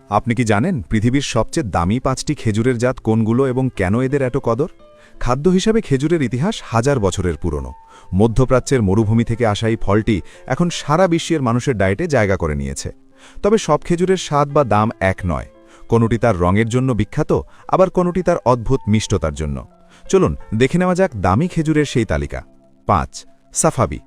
আপনি কি জানেন পৃথিবীর সবচেয়ে দামি 5টি খেজুরের জাত কোনগুলো এবং কেন এদের এত কদর? খাদ্য হিসাবে খেজুরের ইতিহাস হাজার বছরের পুরনো। মধ্যপ্রাচ্যের মরুভূমি থেকে আসা এই ফলটি এখন সারা বিশ্বের মানুষের ডায়েটে জায়গা করে নিয়েছে। তবে সব খেজুরের স্বাদ বা দাম এক নয়। কোনোটি তার রঙের জন্য বিখ্যাত, আবার কোনোটি তার অদ্ভুত মিষ্টতার জন্য। চলুন দেখে নেওয়া যাক দামি খেজুরের সেই তালিকা। 5. সাফাবি।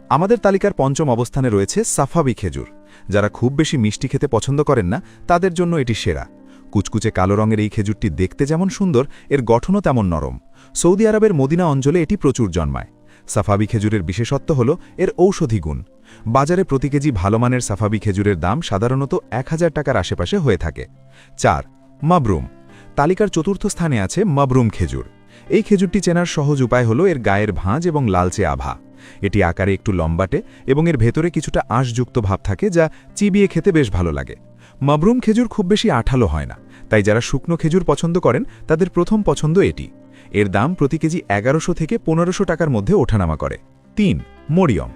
আমাদের তালিকার পঞ্চম অবস্থানে রয়েছে সাফাবি খেজুর। যারা খুব বেশি মিষ্টি খেতে পছন্দ করেন না, তাদের জন্য এটি সেরা। কুচকুচে কালো রঙের এই খেজুরটি দেখতে যেমন সুন্দর, এর গঠনও তেমন নরম। সৌদি আরবের মদিনা অঞ্চলে এটি প্রচুর জন্মায়। সাফাবি খেজুরের বিশেষত্ব হল এর ঔষধি গুণ। বাজারে প্রতি কেজি ভালো মানের সাফাবি খেজুরের দাম সাধারণত 1000 টাকার আশেপাশে হয়ে থাকে। 4. মাবরুম। তালিকার চতুর্থ স্থানে আছে মাবরুম খেজুর। এই খেজুরটি চেনার সহজ উপায় হল এর গায়ের ভাঁজ এবং লালচে আভা। এটি আকারে একটু লম্বাটে এবং এর ভেতরে কিছুটা আঁশযুক্ত ভাব থাকে, যা চিবিয়ে খেতে বেশ ভালো লাগে। মাবরুম খেজুর খুব বেশি আঠালো হয় না, তাই যারা শুকনো খেজুর পছন্দ করেন তাদের প্রথম পছন্দ এটি। এর দাম প্রতি কেজি 1100 থেকে 1500 টাকার মধ্যে ওঠানামা করে। 3. মরিয়ম।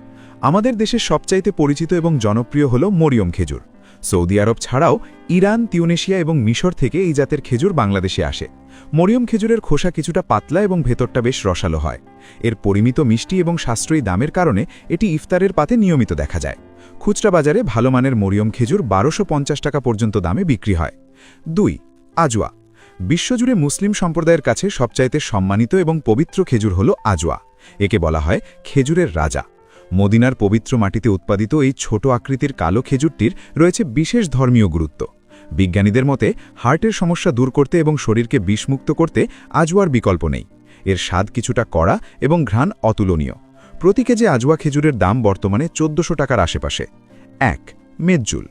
আমাদের দেশের সবচাইতে পরিচিত এবং জনপ্রিয় হল মরিয়ম খেজুর। সৌদি আরব ছাড়াও ইরান, তিউনেশিয়া এবং মিশর থেকে এই জাতের খেজুর বাংলাদেশে আসে। মরিয়ম খেজুরের খোসা কিছুটা পাতলা এবং ভেতরটা বেশ রসালো হয়। এর পরিমিত মিষ্টি এবং সাশ্রয়ী দামের কারণে এটি ইফতারের পাতে নিয়মিত দেখা যায়। খুচরা বাজারে ভালো মানের মরিয়ম খেজুর 1250 টাকা পর্যন্ত দামে বিক্রি হয়। 2. আজওয়া। বিশ্বজুড়ে মুসলিম সম্প্রদায়ের কাছে সবচাইতে সম্মানিত এবং পবিত্র খেজুর হল আজওয়া। একে বলা হয় খেজুরের রাজা। মদিনার পবিত্র মাটিতে উৎপাদিত এই ছোট আকৃতির কালো খেজুরটির রয়েছে বিশেষ ধর্মীয় গুরুত্ব। বিজ্ঞানীদের মতে হার্টের সমস্যা দূর করতে এবং শরীরকে বিষমুক্ত করতে আজওয়ার বিকল্প নেই। এর স্বাদ কিছুটা কড়া এবং ঘ্রাণ অতুলনীয়। প্রতি কেজি আজওয়া খেজুরের দাম বর্তমানে 1400 টাকার আশেপাশে। 1. মেদজুল।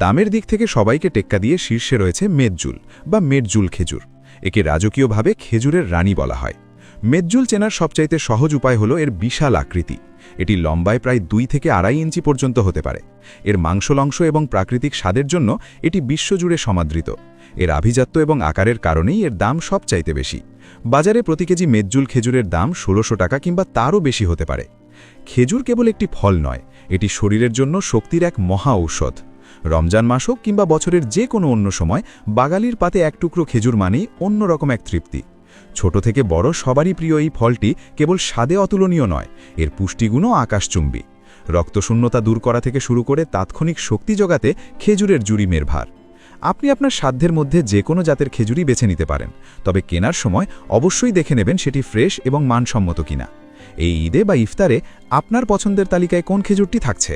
দামের দিক থেকে সবাইকে টেক্কা দিয়ে শীর্ষে রয়েছে মেদজুল বা মেদজুল খেজুর। একে রাজকীয়ভাবে খেজুরের রানী বলা হয়। মেদজুল চেনার সবচাইতে সহজ উপায় হল এর বিশাল আকৃতি। এটি লম্বায় প্রায় 2 থেকে 2.5 ইঞ্চি পর্যন্ত হতে পারে। এর মাংসলংশ এবং প্রাকৃতিক স্বাদের জন্য এটি বিশ্বজুড়ে সমাদৃত। এর আভিজাত্য এবং আকারের কারণেই এর দাম সবচাইতে বেশি। বাজারে প্রতি কেজি মেদজুল খেজুরের দাম 1600 টাকা কিংবা তারও বেশি হতে পারে। খেজুর কেবল একটি ফল নয়, এটি শরীরের জন্য শক্তির এক মহা ঔষধ। রমজান মাস হোক কিংবা বছরের যে কোনো অন্য সময় বাগালির পাতে এক টুকরো খেজুর মানেই অন্যরকম এক তৃপ্তি। ছোট থেকে বড় সবারই প্রিয় এই ফলটি কেবল স্বাদে অতুলনীয় নয়, এর পুষ্টিগুণও আকাশচুম্বী। রক্তশূন্যতা দূর করা থেকে শুরু করে তাৎক্ষণিক শক্তি জোগাতে খেজুরের জুড়ি মেরভার। আপনি আপনার সাধ্যের মধ্যে যে কোনো জাতের খেজুরই বেছে নিতে পারেন, তবে কেনার সময় অবশ্যই দেখে নেবেন সেটি ফ্রেশ এবং মানসম্মত কিনা। এই ঈদে বা ইফতারে আপনার পছন্দের তালিকায় কোন খেজুরটি থাকছে?